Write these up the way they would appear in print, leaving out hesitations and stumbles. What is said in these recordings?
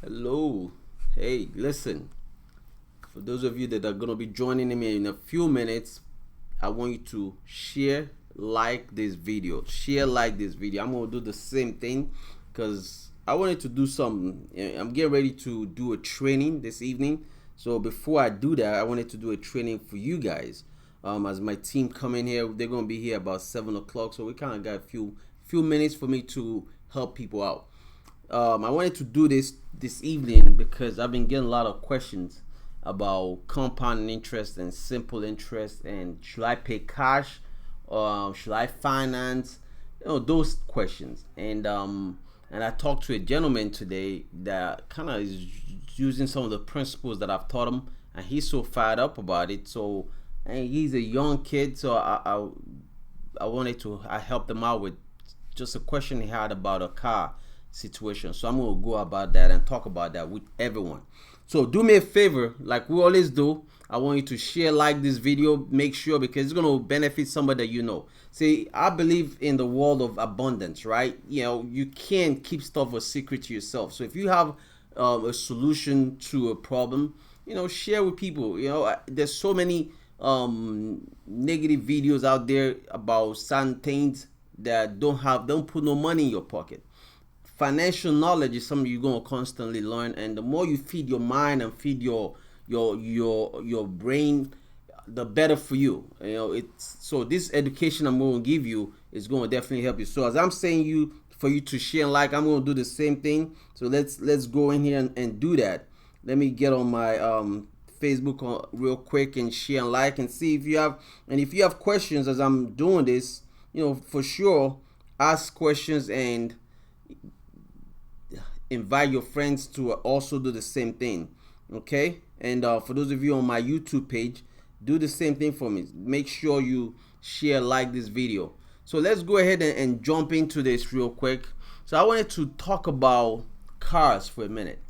Hello. Hey, listen. For those of you that are going to be joining me in a few minutes, I want you to like this video. Like this video. I'm going to do the same thing because I wanted to do something. I'm getting ready to do a training this evening. So before I do that, I wanted to do a training for you guys. As my team come in here, they're going to be here about 7 o'clock. So we kind of got a few minutes for me to help people out. I wanted to do this evening because I've been getting a lot of questions about compound interest and simple interest, and should I pay cash, should I finance, those questions. And I talked to a gentleman today that kind of is using some of the principles that I've taught him, and he's so fired up about it. So, and he's a young kid, so I wanted to I helped him out with just a question he had about a car situation. So I'm gonna go about that and talk about that with everyone. So do me a favor, like we always do. I want you to like this video, make sure, because it's gonna benefit somebody that you know. See, I believe in the world of abundance, right? You can't keep stuff a secret to yourself. So if you have a solution to a problem, share with people. There's so many negative videos out there about certain things that don't put no money in your pocket. Financial knowledge is something you're going to constantly learn, and the more you feed your mind and feed your brain, the better for you. It's so this education I'm going to give you is going to definitely help you. So as I'm saying for you to share and like, I'm going to do the same thing. So let's go in here and do that. Let me get on my Facebook real quick and share and like, and see if you have questions as I'm doing this. For sure, ask questions and invite your friends to also do the same thing. Okay, and for those of you on my YouTube page, do the same thing for me. Make sure you like this video. So let's go ahead and jump into this real quick. So I wanted to talk about cars for a minute,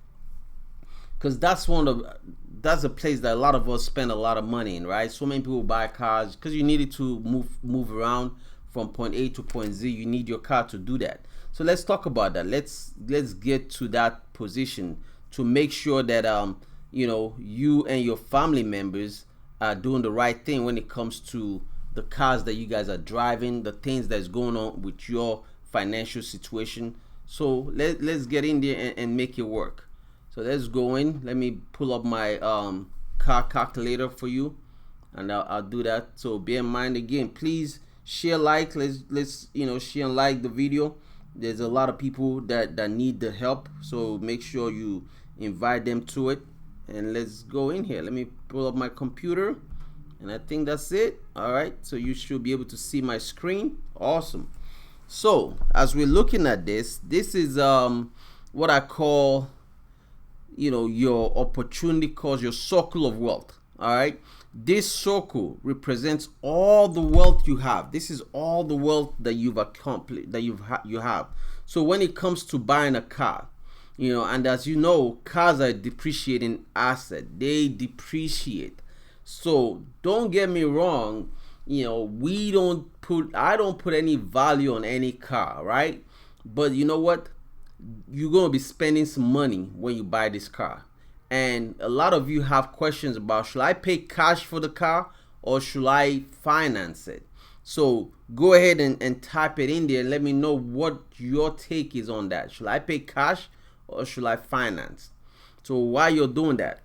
because that's a place that a lot of us spend a lot of money in, right? So many people buy cars because you needed to move around from point A to point Z. You need your car to do that. So let's talk about that. Let's get to that position to make sure that you and your family members are doing the right thing when it comes to the cars that you guys are driving, the things that's going on with your financial situation. So let's get in there and make it work. So let's go in. Let me pull up my car calculator for you, and I'll do that. So bear in mind, again, please like. Let's share and like the video. There's a lot of people that need the help, so make sure you invite them to it. And let's go in here. Let me pull up my computer, and I think that's it. All right, so you should be able to see my screen. Awesome. So as we're looking at this is what I call your opportunity cost, your circle of wealth. All right, this circle represents all the wealth you have. This is all the wealth that you've accomplished, that you have. So when it comes to buying a car, and as you know, cars are a depreciating asset. They depreciate. So don't get me wrong, I don't put any value on any car, right? But you know what? You're going to be spending some money when you buy this car. And a lot of you have questions about, should I pay cash for the car or should I finance it? So go ahead and type it in there and let me know what your take is on that. Should I pay cash or should I finance? So while you're doing that,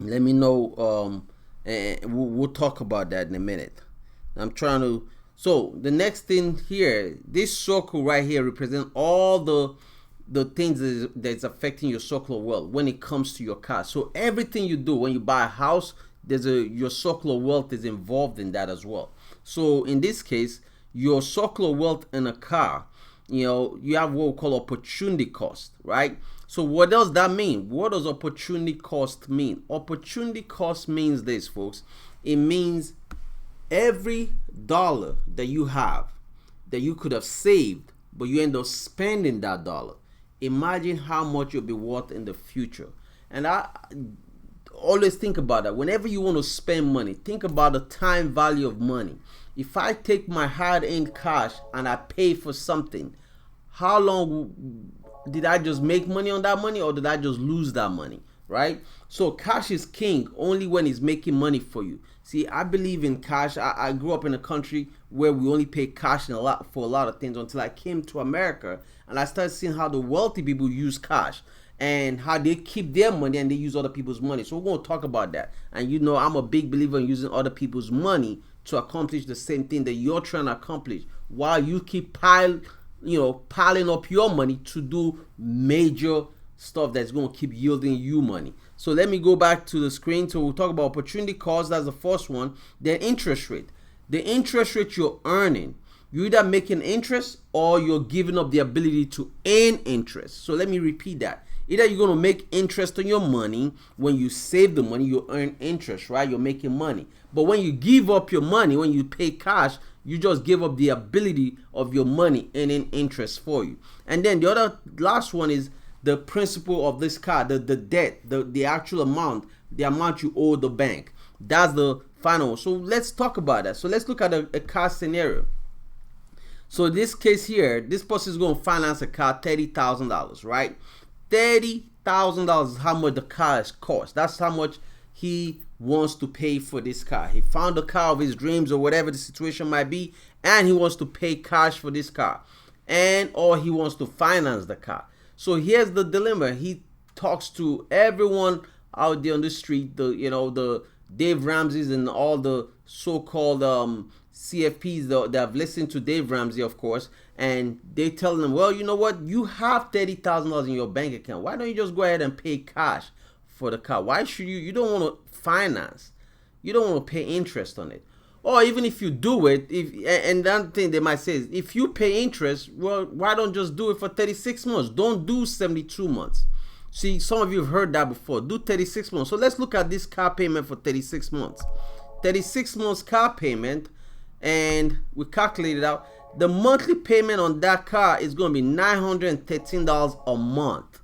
let me know, and we'll talk about that in a minute. So the next thing here, this circle right here represents all the things that's affecting your circle of wealth when it comes to your car. So everything you do when you buy a house, your circle of wealth is involved in that as well. So in this case, your circle of wealth in a car, you have what we call opportunity cost, right? So what does that mean? What does opportunity cost mean? Opportunity cost means this, folks. It means every dollar that you have that you could have saved, but you end up spending that dollar. Imagine how much you'll be worth in the future. And I always think about that. Whenever you want to spend money, think about the time value of money. If I take my hard-earned cash and I pay for something, how long did I just make money on that money, or did I just lose that money, right? So cash is king only when it's making money for you. See, I believe in cash. I grew up in a country where we only pay cash for a lot of things, until I came to America and I started seeing how the wealthy people use cash and how they keep their money and they use other people's money. So we're going to talk about that. And you know, I'm a big believer in using other people's money to accomplish the same thing that you're trying to accomplish, while you keep piling up your money to do major stuff that's going to keep yielding you money. So let me go back to the screen. So we'll talk about opportunity cost. That's the first one. Then interest rate. The interest rate you're earning, you're either making interest or you're giving up the ability to earn interest. So let me repeat that. Either you're going to make interest on your money. When you save the money, you earn interest, right? You're making money. But when you give up your money, when you pay cash, you just give up the ability of your money earning interest for you. And then the last one is the principal of this car, the debt, the actual amount, the amount you owe the bank. That's the final one. So let's talk about that. So let's look at a car scenario. So in this case here, this person is going to finance a car, $30,000, right? $30,000 is how much the car is cost. That's how much he wants to pay for this car. He found the car of his dreams, or whatever the situation might be, and he wants to pay cash for this car, or he wants to finance the car. So here's the dilemma. He talks to everyone out there on the street, the Dave Ramsey's and all the so-called CFPs that have listened to Dave Ramsey, of course, and they tell them, well, you know what? You have $30,000 in your bank account. Why don't you just go ahead and pay cash for the car? Why should you? You don't want to finance. You don't want to pay interest on it. Or even if you do it, and that thing they might say is, if you pay interest, well, why don't just do it for 36 months? Don't do 72 months. See, some of you have heard that before. Do 36 months. So let's look at this car payment for 36 months. 36 months car payment, and we calculate it out. The monthly payment on that car is going to be $913 a month.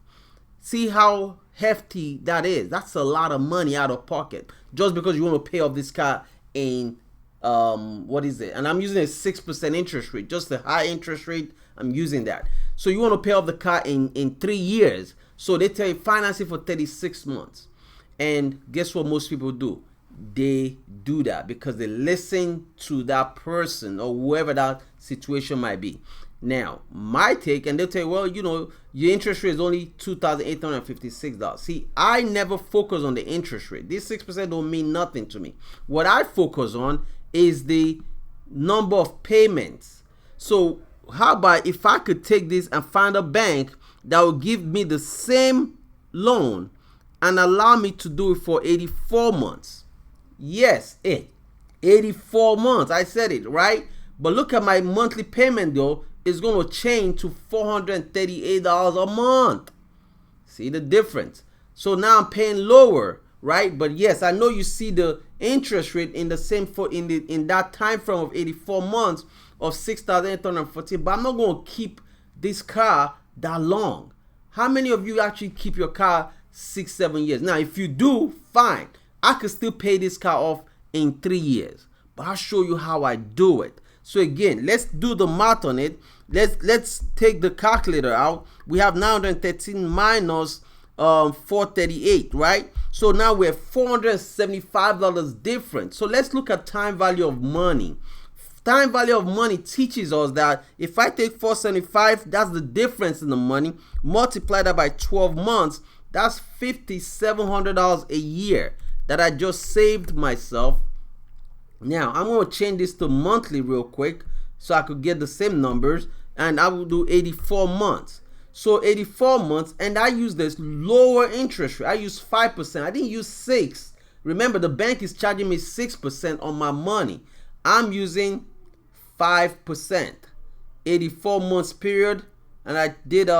See how hefty that is? That's a lot of money out of pocket, just because you want to pay off this car in what is it? And I'm using a 6% interest rate, just a high interest rate. I'm using that. So you want to pay off the car in 3 years. So they tell you finance it for 36 months. And guess what most people do? They do that because they listen to that person or whoever that situation might be. Now, my take, and they'll tell you, well, you know, your interest rate is only $2,856. See, I never focus on the interest rate. This 6% don't mean nothing to me. What I focus on is the number of payments. So how about if I could take this and find a bank that will give me the same loan and allow me to do it for 84 months? Yes, 84 months. I said it, right? But look at my monthly payment though. It's going to change to $438 a month. See the difference? So now I'm paying lower, right? But yes, I know you see the interest rate in the same in that time frame of 84 months of $6,814. But I'm not going to keep this car that long. How many of you actually keep your car 6-7 years? Now, if you do, fine. I could still pay this car off in 3 years. But I'll show you how I do it. So again, let's do the math on it. Let's take the calculator out. We have 913 minus 438, right? So now we're $475 different. So let's look at time value of money. Time value of money teaches us that if I take 475, that's the difference in the money. Multiply that by 12 months, that's $5,700 a year that I just saved myself. Now, I'm going to change this to monthly real quick so I could get the same numbers, and I will do 84 months. So 84 months, and I use this lower interest rate. I use 5%. I didn't use 6. Remember, the bank is charging me 6% on my money. I'm using 5%. 84 months period, and I did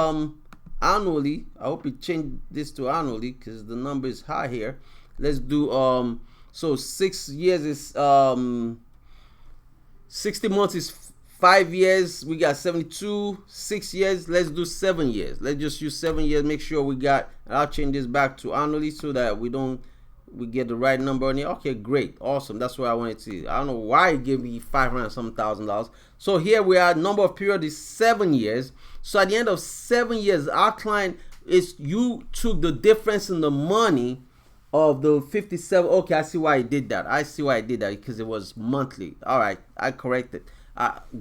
annually. I hope you change this to annually because the number is high here. Let's do so 6 years is 60 months is 5 years. We got 72. 6 years. Let's do 7 years. Let's just use 7 years. Make sure we got. I'll change this back to annually so that we don't We get the right number on here. Okay, great, awesome. That's what I wanted to see. I don't know why it gave me 500 some $1,000. So here we are. Number of period is 7 years. So at the end of 7 years, our client is, you took the difference in the money of the 57. Okay, I see why I did that. I see why I did that, because it was monthly. All right, I corrected.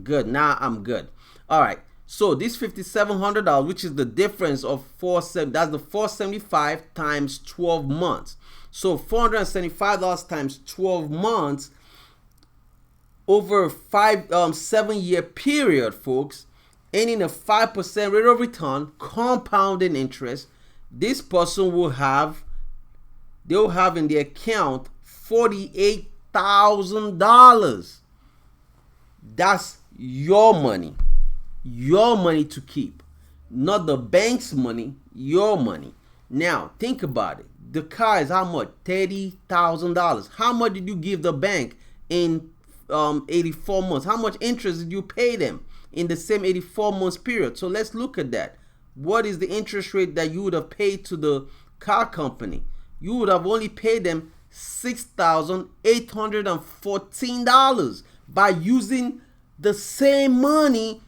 Good. Now I'm good. All right. So this $5,700, which is the difference of 470, that's the 475 times 12 months. So $475 times 12 months over a 7 year period, folks, earning a 5% rate of return, compounding interest. This person will have, they'll have in their account $48,000. That's your money to keep, not the bank's money, your money. Now think about it. The car is how much? $30,000. How much did you give the bank in 84 months? How much interest did you pay them in the same 84 months period? So let's look at that. What is the interest rate that you would have paid to the car company? You would have only paid them $6,814 by using the same money,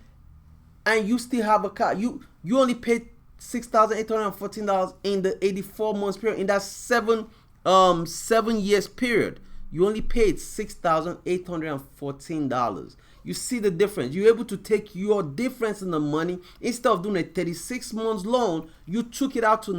and you still have a car. You only paid $6,814 in the 84 months period. In that 7 years period, you only paid $6,814. You see the difference. You're able to take your difference in the money. Instead of doing a 36 months loan, you took it out to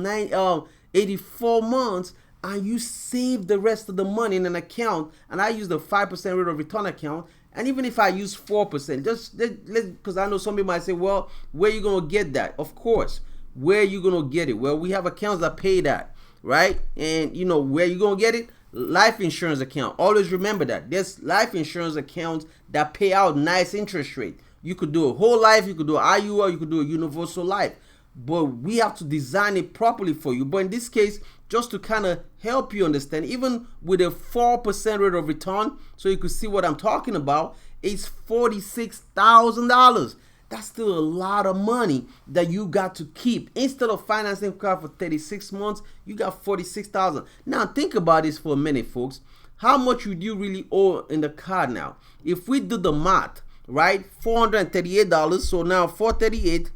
84 months, and you save the rest of the money in an account. And I use the 5% rate of return account. And even if I use 4%, just because I know some people might say, well, where are you going to get that? Of course, where are you going to get it? Well, we have accounts that pay that, right? And you know where you going to get it? Life insurance account. Always remember that. There's life insurance accounts that pay out nice interest rate. You could do a whole life, you could do an IUL, you could do a universal life. But we have to design it properly for you. But in this case, just to kind of help you understand, even with a 4% rate of return, so you can see what I'm talking about, it's $46,000. That's still a lot of money that you got to keep. Instead of financing a car for 36 months, you got $46,000. Now think about this for a minute, folks. How much would you really owe in the car now? If we do the math, right? $438. So now 438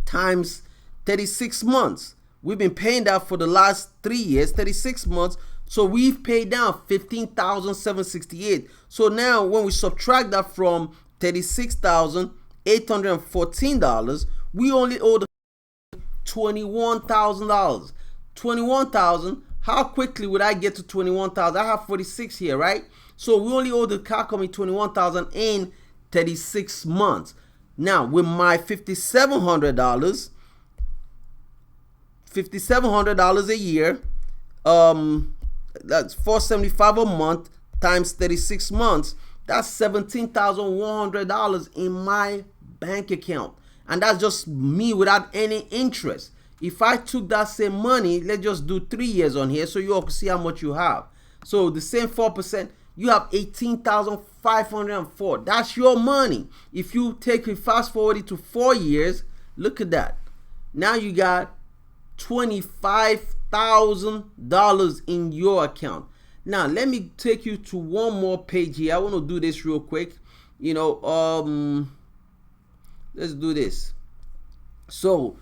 times 36 months. We've been paying that for the last 3 years, 36 months. So we've paid down $15,768. So now when we subtract that from $36,814, we only owe the $21,000. $21,000. How quickly would I get to $21,000? I have 46 here, right? So we only owe the car company $21,000 in 36 months. Now with my $5,700 a year, that's $475 a month times 36 months. That's $17,100 in my bank account, and that's just me without any interest. If I took that same money, let's just do 3 years on here, so you all can see how much you have. So the same 4%, you have $18,504. That's your money. If you take it, fast forward it to 4 years, look at that. Now you got $25,000 in your account. Now let me take you to one more page here. I want to do this real quick. Let's do this. So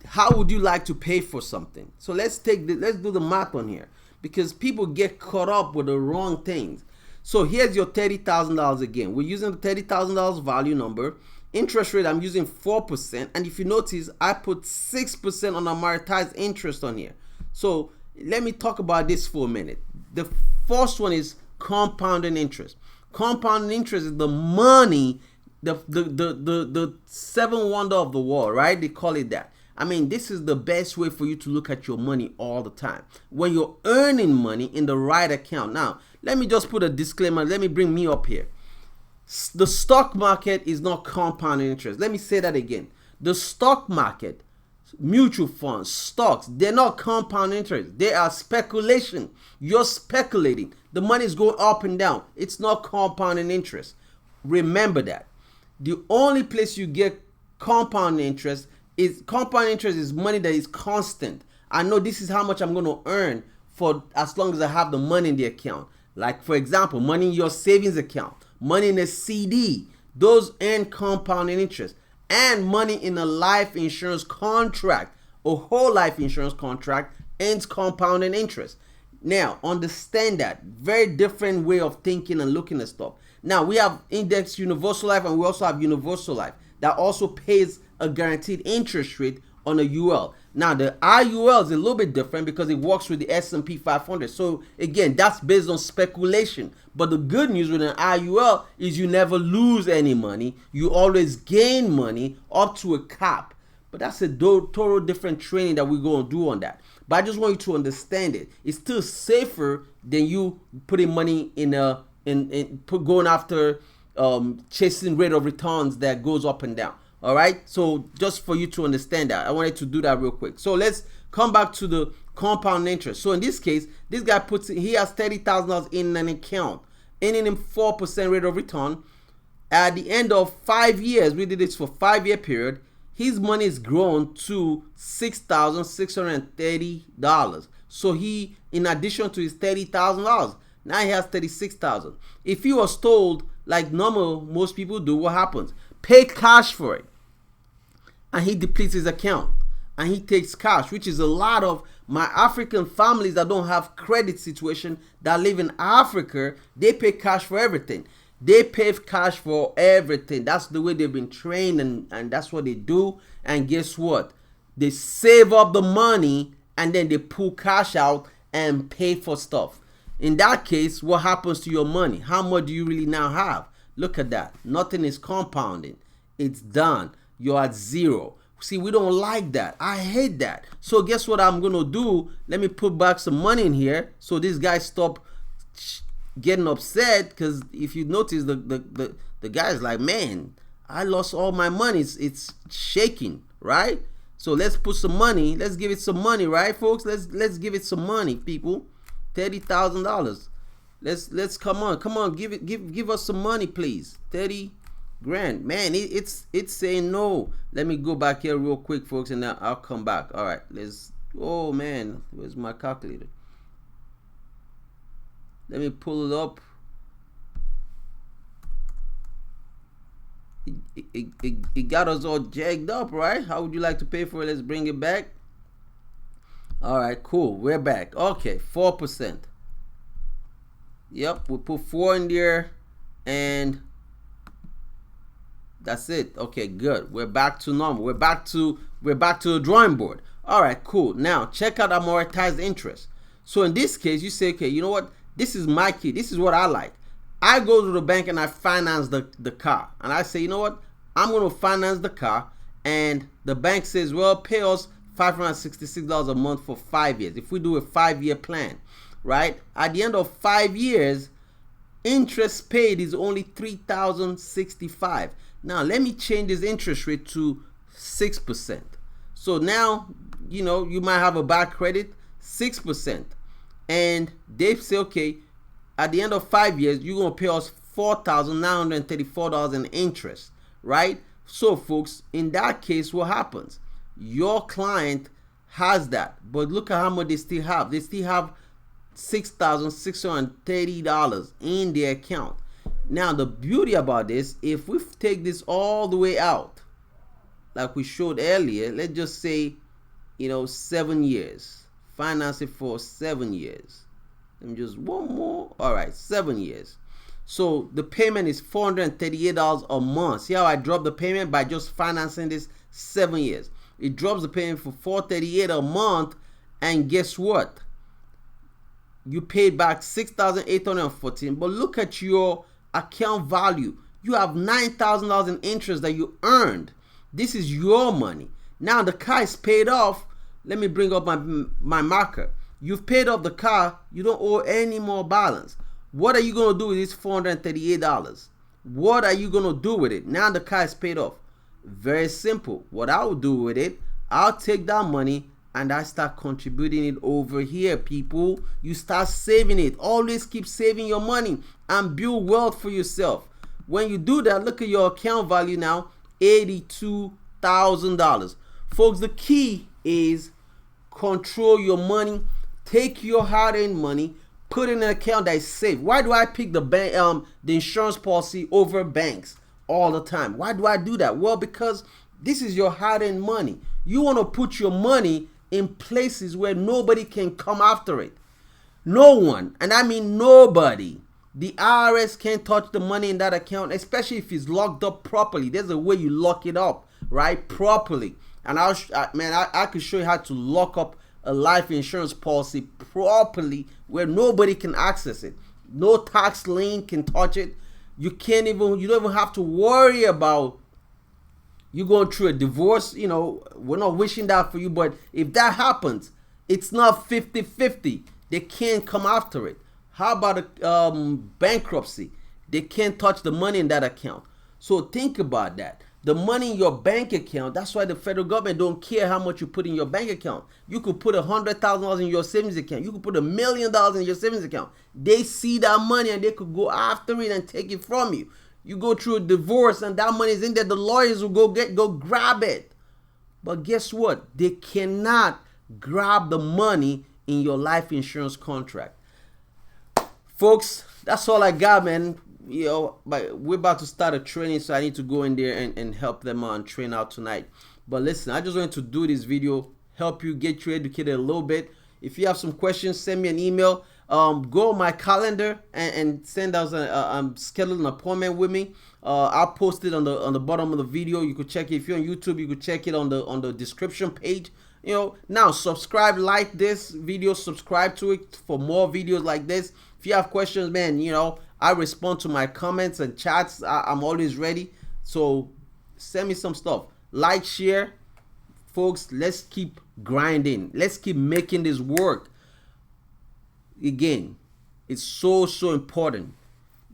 how would you like to pay for something? So let's do the math on here, because people get caught up with the wrong things. So here's your $30,000 again. We're using the $30,000 value number. Interest rate, I'm using 4%. And if you notice, I put 6% on amortized interest on here. So let me talk about this for a minute. The first one is compounding interest. Compounding interest is the money, the seven wonder of the world, right? They call it that. I mean, this is the best way for you to look at your money all the time, when you're earning money in the right account. Now, let me just put a disclaimer. Let me bring me up here. The stock market is not compounding interest. Let me say that again. The stock market, mutual funds, stocks, they're not compound interest. They are speculation. You're speculating. The money is going up and down. It's not compounding interest. Remember that. The only place you get compound interest is money that is constant. I know this is how much I'm going to earn for as long as I have the money in the account. Like for example, money in your savings account, money in a CD, those earn compounding interest, and money in a life insurance contract, a whole life insurance contract earns compounding interest. Now, understand that. Very different way of thinking and looking at stuff. Now, we have index universal life, and we also have universal life that also pays a guaranteed interest rate on a UL. Now, the IUL is a little bit different because it works with the S&P 500. So, again, that's based on speculation. But the good news with an IUL is you never lose any money. You always gain money up to a cap. But that's a total different training that we're going to do on that. But I just want you to understand it. It's still safer than you putting money going after chasing rate of returns that goes up and down. All right. So just for you to understand that, I wanted to do that real quick. So let's come back to the compound interest. So in this case, this guy he has $30,000 in an account, earning him 4% rate of return. At the end of 5 years, we did this for 5-year period. His money is grown to $6,630. So he, in addition to his $30,000, now he has $36,000. If he was told, like most people do, what happens? Pay cash for it. And he depletes his account. And he takes cash, which is a lot of my African families that don't have credit situation that live in Africa. They pay cash for everything. They pay cash for everything. That's the way they've been trained, and that's what they do. And guess what? They save up the money and then they pull cash out and pay for stuff. In that case, what happens to your money? How much do you really now have? Look at that. Nothing is compounding. It's done. You're at zero. See, we don't like that. I hate that. So guess what I'm going to do? Let me put back some money in here so this guy stop getting upset, because if you notice the guy's like, man, I lost all my money. It's shaking, right? So let's put some money. Let's give it some money, right, folks? Let's give it some money, people. $30,000. Let's come on, give us some money, please. 30 grand, man. It's saying no. Let me go back here real quick, folks, and then I'll come back. All right, oh man, where's my calculator? Let me pull it up. It got us all jagged up, right? How would you like to pay for it? Let's bring it back. All right, cool. We're back. Okay, 4%. Yep, we put 4 in there, and that's it. Okay, good. We're back to normal. We're back to the drawing board. All right, cool. Now check out amortized interest. So in this case, you say, okay, you know what? This is my key. This is what I like. I go to the bank and I finance the car. And I say, you know what? I'm going to finance the car. And the bank says, well, pay us $566 a month for 5 years. If we do a 5-year plan, right? At the end of 5 years, interest paid is only $3,065. Now, let me change this interest rate to 6%. So now, you might have a bad credit, 6%. And they say, okay, at the end of 5 years, you're going to pay us $4,934 in interest, right? So, folks, in that case, what happens? Your client has that, but look at how much they still have. They still have $6,630 in their account. Now, the beauty about this, if we take this all the way out, like we showed earlier, let's just say, 7 years. Finance it for 7 years. And just one more. All right, 7 years. So the payment is $438 a month. See how I dropped the payment by just financing this 7 years? It drops the payment for $438 a month, and guess what? You paid back $6,814. But look at your account value. You have $9,000 in interest that you earned. This is your money. Now the car is paid off. Let me bring up my marker. You've paid off the car. You don't owe any more balance. What are you going to do with this $438? What are you going to do with it? Now the car is paid off. Very simple. What I will do with it, I'll take that money and I start contributing it over here, people. You start saving it. Always keep saving your money and build wealth for yourself. When you do that, look at your account value now, $82,000. Folks, the key is control your money. Take your hard-earned money, put it in an account that is safe. Why do I pick the the insurance policy over banks all the time? Why do I do that? Well, because this is your hard-earned money. You want to put your money in places where nobody can come after it. No one, and I mean nobody. The IRS can't touch the money in that account, especially if it's locked up properly. There's a way you lock it up, right? Properly. And I could show you how to lock up a life insurance policy properly where nobody can access it. No tax lien can touch it. You don't even have to worry about you going through a divorce. You know, we're not wishing that for you, but if that happens, it's not 50-50. They can't come after it. How about a bankruptcy? They can't touch the money in that account. So think about that. The money in your bank account, that's why the federal government don't care how much you put in your bank account. You could put $100,000 in your savings account. You could put $1 million in your savings account. They see that money and they could go after it and take it from you. You go through a divorce and that money is in there. The lawyers will go grab it. But guess what? They cannot grab the money in your life insurance contract. Folks, that's all I got, man. You know, but we're about to start a training, so I need to go in there and help them on train out tonight. But listen, I just wanted to do this video, help you get you educated a little bit. If you have some questions, send me an email. Go on my calendar and send us schedule an appointment with me. I'll post it on the bottom of the video. You could check it. If you're on YouTube, you could check it on the description page. You know, now subscribe, like this video, subscribe to it for more videos like this. If you have questions, man, you know, I respond to my comments and chats. I'm always ready. So send me some stuff. Like, share. Folks, let's keep grinding. Let's keep making this work. Again, it's so important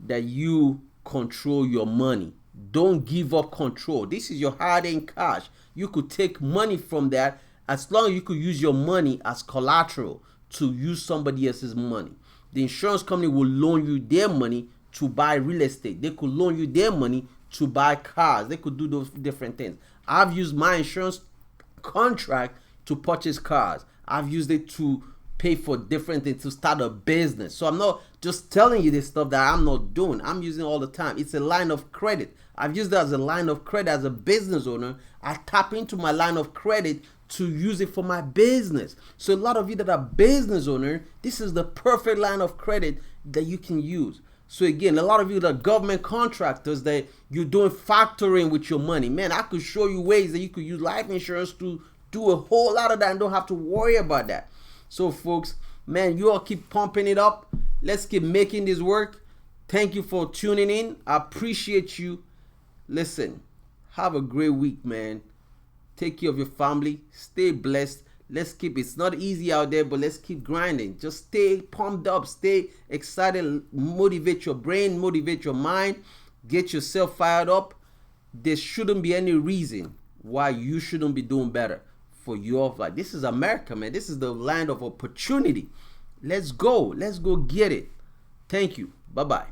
that you control your money. Don't give up control. This is your hard-earned cash. You could take money from that as long as you could use your money as collateral to use somebody else's money. The insurance company will loan you their money to buy real estate. They could loan you their money to buy cars. They could do those different things. I've used my insurance contract to purchase cars. I've used it to pay for different things, to start a business. So I'm not just telling you this stuff that I'm not doing. I'm using it all the time. It's a line of credit. I've used it as a line of credit as a business owner. I tap into my line of credit to use it for my business. So a lot of you that are business owner, this is the perfect line of credit that you can use. So again, a lot of you that are government contractors, that you're doing factoring with your money. Man, I could show you ways that you could use life insurance to do a whole lot of that and don't have to worry about that. So folks, man, you all keep pumping it up. Let's keep making this work. Thank you for tuning in. I appreciate you. Listen, have a great week, man. Take care of your family. Stay blessed. Let's keep, it's not easy out there, but let's keep grinding. Just stay pumped up. Stay excited. Motivate your brain. Motivate your mind. Get yourself fired up. There shouldn't be any reason why you shouldn't be doing better for your life. This is America, man. This is the land of opportunity. Let's go. Let's go get it. Thank you. Bye-bye.